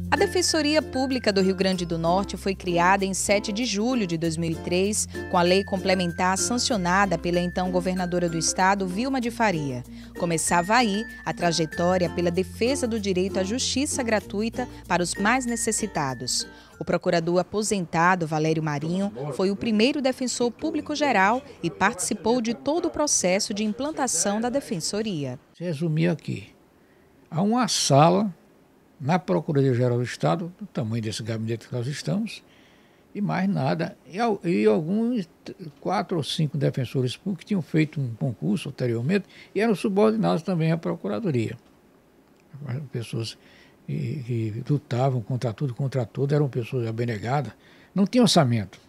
A Defensoria Pública do Rio Grande do Norte foi criada em 7 de julho de 2003, com a lei complementar sancionada pela então governadora do estado, Vilma de Faria. Começava aí a trajetória pela defesa do direito à justiça gratuita para os mais necessitados. O procurador aposentado, Valério Marinho, foi o primeiro defensor público geral e participou de todo o processo de implantação da Defensoria. Resumir aqui, há uma sala na Procuradoria-Geral do Estado, do tamanho desse gabinete que nós estamos, e mais nada. E alguns 4 ou 5 defensores públicos que tinham feito um concurso anteriormente e eram subordinados também à Procuradoria. Pessoas que lutavam contra tudo, eram pessoas abnegadas, não tinha orçamento,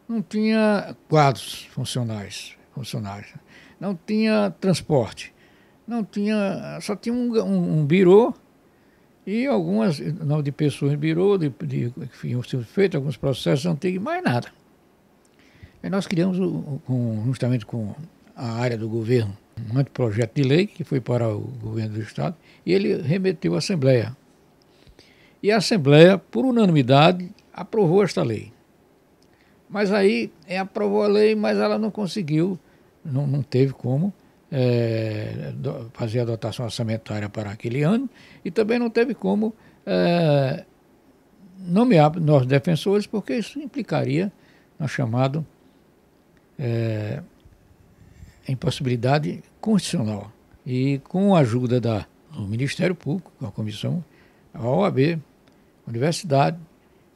não tinha quadros funcionários, não tinha transporte, só tinha um birô, e algumas nome de pessoas em birô, que tinham sido feitos alguns processos antigos, mais nada. Aí nós criamos, justamente com a área do governo, um anteprojeto de lei que foi para o governo do estado, e ele remeteu à Assembleia. E a Assembleia, por unanimidade, aprovou esta lei. Mas aí aprovou a lei, mas ela não conseguiu, não teve como fazer a dotação orçamentária para aquele ano e também não teve como nomear nós defensores, porque isso implicaria na chamada impossibilidade constitucional. E com a ajuda do Ministério Público, a comissão, a OAB, a universidade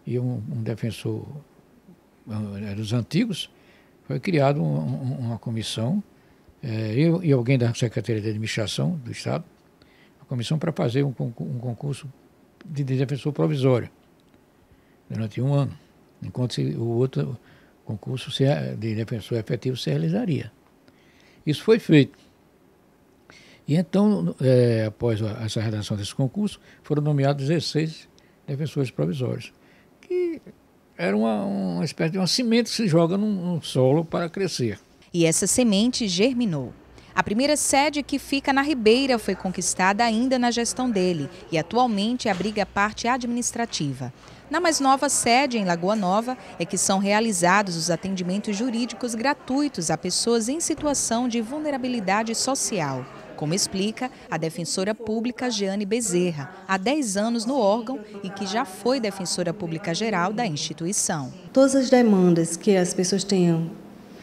e um defensor dos antigos, foi criada uma comissão, eu e alguém da Secretaria de Administração do Estado, a comissão para fazer um concurso de defensor provisório durante um ano, enquanto o outro concurso de defensor efetivo se realizaria. Isso foi feito. E então, após essa redação desse concurso, foram nomeados 16 defensores provisórios, que era uma espécie de uma semente que se joga num solo para crescer. E essa semente germinou. A primeira sede, que fica na Ribeira, foi conquistada ainda na gestão dele e atualmente abriga a parte administrativa. Na mais nova sede, em Lagoa Nova, é que são realizados os atendimentos jurídicos gratuitos a pessoas em situação de vulnerabilidade social, como explica a defensora pública Jeane Bezerra, há 10 anos no órgão e que já foi defensora pública geral da instituição. Todas as demandas que as pessoas tenham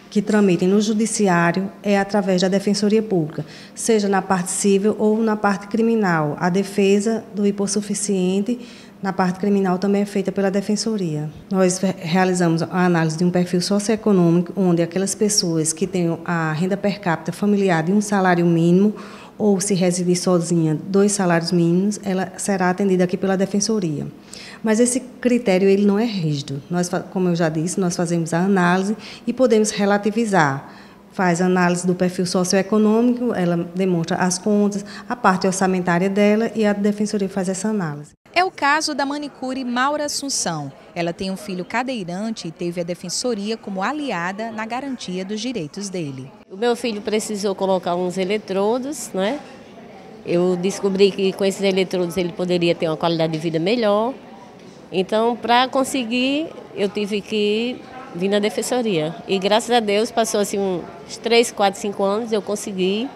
que tramitem no judiciário é através da Defensoria Pública, seja na parte civil ou na parte criminal. A defesa do hipossuficiente na parte criminal também é feita pela Defensoria. Nós realizamos a análise de um perfil socioeconômico, onde aquelas pessoas que têm a renda per capita familiar de um salário mínimo ou se residir sozinha 2 salários mínimos, ela será atendida aqui pela Defensoria. Mas esse critério ele não é rígido. Nós, como eu já disse, nós fazemos a análise e podemos relativizar. Faz a análise do perfil socioeconômico, ela demonstra as contas, a parte orçamentária dela e a Defensoria faz essa análise. É o caso da manicure Maura Assunção. Ela tem um filho cadeirante e teve a Defensoria como aliada na garantia dos direitos dele. O meu filho precisou colocar uns eletrodos, né? Eu descobri que com esses eletrodos ele poderia ter uma qualidade de vida melhor. Então, para conseguir, eu tive que vir na Defensoria. E graças a Deus, passou assim uns 3, 4, 5 anos, eu consegui.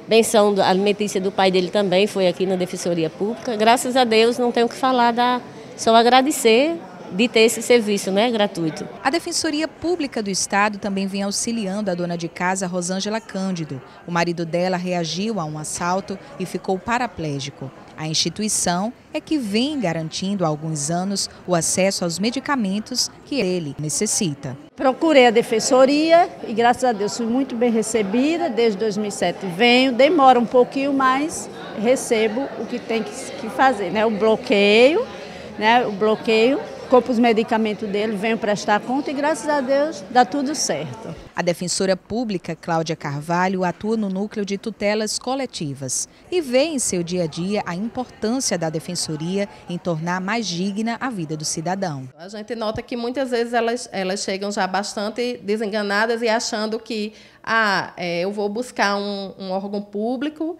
Pensão alimentícia do pai dele também foi aqui na Defensoria Pública. Graças a Deus, não tenho o que falar, só agradecer de ter esse serviço, né, gratuito. A Defensoria Pública do Estado também vem auxiliando a dona de casa Rosângela Cândido. O marido dela reagiu a um assalto e ficou paraplégico. A instituição é que vem garantindo há alguns anos o acesso aos medicamentos que ele necessita. Procurei a Defensoria e, graças a Deus, fui muito bem recebida. Desde 2007 venho, demora um pouquinho, mas recebo o que tem que fazer, né? O bloqueio, compro os medicamentos dele, venho prestar conta e, graças a Deus, dá tudo certo. A defensora pública Cláudia Carvalho atua no núcleo de tutelas coletivas e vê em seu dia a dia a importância da defensoria em tornar mais digna a vida do cidadão. A gente nota que muitas vezes elas chegam já bastante desenganadas e achando que eu vou buscar um órgão público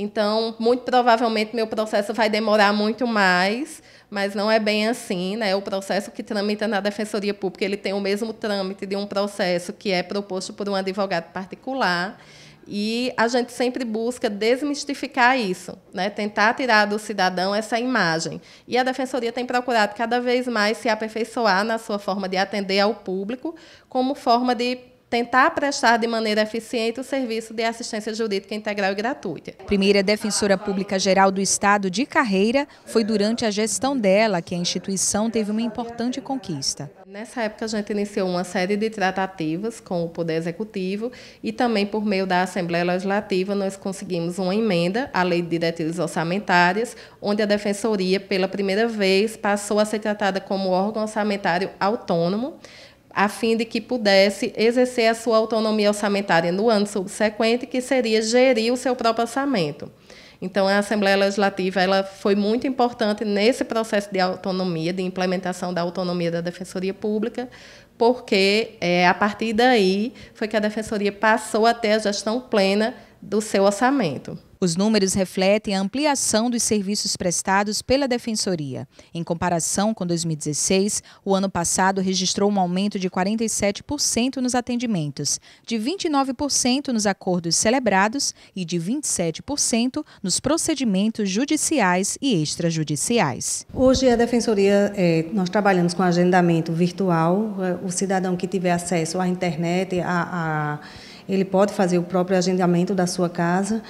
Então, muito provavelmente, meu processo vai demorar muito mais, mas não é bem assim, né? O processo que tramita na Defensoria Pública, ele tem o mesmo trâmite de um processo que é proposto por um advogado particular, e a gente sempre busca desmistificar isso, né? Tentar tirar do cidadão essa imagem. E a Defensoria tem procurado cada vez mais se aperfeiçoar na sua forma de atender ao público, como forma de tentar prestar de maneira eficiente o serviço de assistência jurídica integral e gratuita. Primeira defensora pública geral do Estado de carreira, foi durante a gestão dela que a instituição teve uma importante conquista. Nessa época, a gente iniciou uma série de tratativas com o Poder Executivo e também, por meio da Assembleia Legislativa, nós conseguimos uma emenda à Lei de Diretrizes Orçamentárias, onde a Defensoria, pela primeira vez, passou a ser tratada como órgão orçamentário autônomo, a fim de que pudesse exercer a sua autonomia orçamentária no ano subsequente, que seria gerir o seu próprio orçamento. Então, a Assembleia Legislativa ela foi muito importante nesse processo de autonomia, de implementação da autonomia da Defensoria Pública, porque, a partir daí, foi que a Defensoria passou a ter a gestão plena do seu orçamento. Os números refletem a ampliação dos serviços prestados pela Defensoria. Em comparação com 2016, o ano passado registrou um aumento de 47% nos atendimentos, de 29% nos acordos celebrados e de 27% nos procedimentos judiciais e extrajudiciais. Hoje, a Defensoria, nós trabalhamos com agendamento virtual. O cidadão que tiver acesso à internet, ele pode fazer o próprio agendamento da sua casa.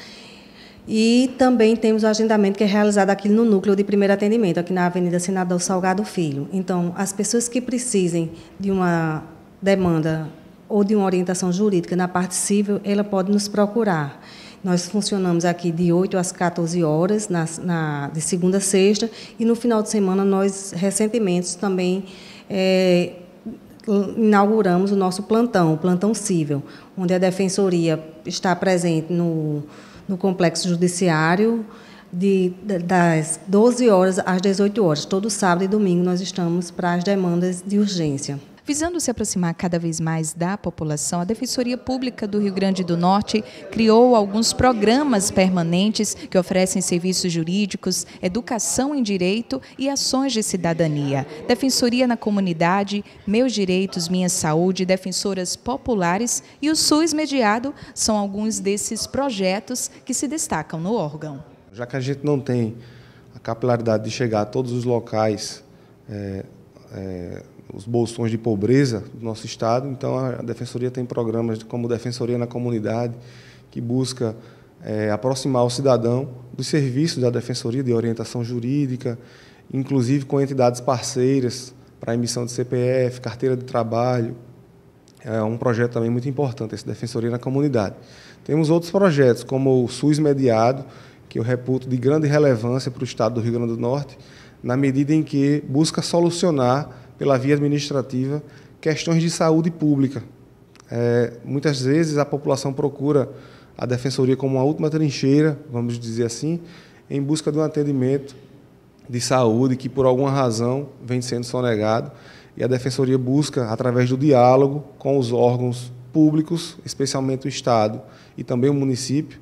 E também temos o agendamento que é realizado aqui no núcleo de primeiro atendimento, aqui na Avenida Senador Salgado Filho. Então, as pessoas que precisem de uma demanda ou de uma orientação jurídica na parte civil, ela pode nos procurar. Nós funcionamos aqui de 8 às 14 horas, de segunda a sexta, e no final de semana nós, recentemente, também inauguramos o nosso plantão, o Plantão Cível, onde a Defensoria está presente no Complexo Judiciário, das 12 horas às 18 horas. Todo sábado e domingo nós estamos para as demandas de urgência. Visando se aproximar cada vez mais da população, a Defensoria Pública do Rio Grande do Norte criou alguns programas permanentes que oferecem serviços jurídicos, educação em direito e ações de cidadania. Defensoria na Comunidade, Meus Direitos, Minha Saúde, Defensoras Populares e o SUS Mediado são alguns desses projetos que se destacam no órgão. Já que a gente não tem a capilaridade de chegar a todos os locais, os bolsões de pobreza do nosso Estado, então a Defensoria tem programas como Defensoria na Comunidade, que busca aproximar o cidadão dos serviços da Defensoria de orientação jurídica, inclusive com entidades parceiras para a emissão de CPF, carteira de trabalho. É um projeto também muito importante, esse Defensoria na Comunidade. Temos outros projetos, como o SUS Mediado, que eu reputo de grande relevância para o Estado do Rio Grande do Norte, na medida em que busca solucionar, pela via administrativa, questões de saúde pública. Muitas vezes a população procura a Defensoria como uma última trincheira, vamos dizer assim, em busca de um atendimento de saúde que, por alguma razão, vem sendo sonegado, e a Defensoria busca, através do diálogo com os órgãos públicos, especialmente o Estado e também o município,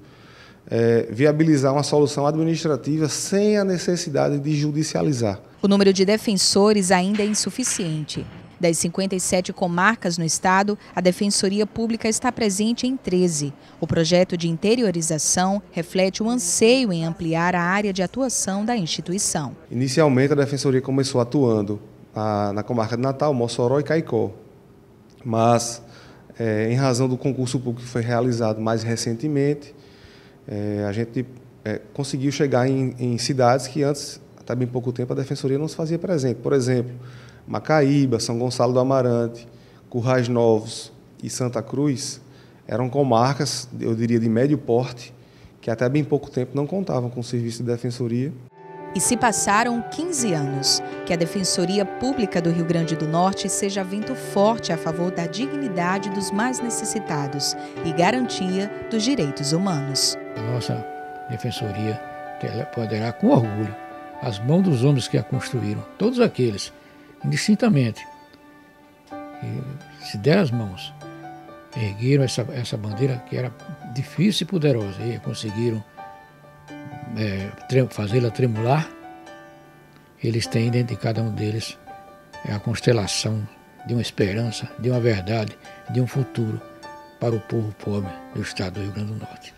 viabilizar uma solução administrativa sem a necessidade de judicializar. O número de defensores ainda é insuficiente. Das 57 comarcas no estado, a Defensoria Pública está presente em 13. O projeto de interiorização reflete o anseio em ampliar a área de atuação da instituição. Inicialmente, a Defensoria começou atuando na comarca de Natal, Mossoró e Caicó. Mas, em razão do concurso público que foi realizado mais recentemente, a gente conseguiu chegar em cidades que antes, até bem pouco tempo, a Defensoria não se fazia presente. Por exemplo, Macaíba, São Gonçalo do Amarante, Currais Novos e Santa Cruz eram comarcas, eu diria, de médio porte, que até bem pouco tempo não contavam com o serviço de Defensoria. E se passaram 15 anos, que a Defensoria Pública do Rio Grande do Norte seja vento forte a favor da dignidade dos mais necessitados e garantia dos direitos humanos. A nossa Defensoria poderá, com orgulho, as mãos dos homens que a construíram, todos aqueles, indistintamente, que se deram as mãos, ergueram essa bandeira que era difícil e poderosa, e conseguiram fazê-la tremular, eles têm dentro de cada um deles a constelação de uma esperança, de uma verdade, de um futuro para o povo pobre do estado do Rio Grande do Norte.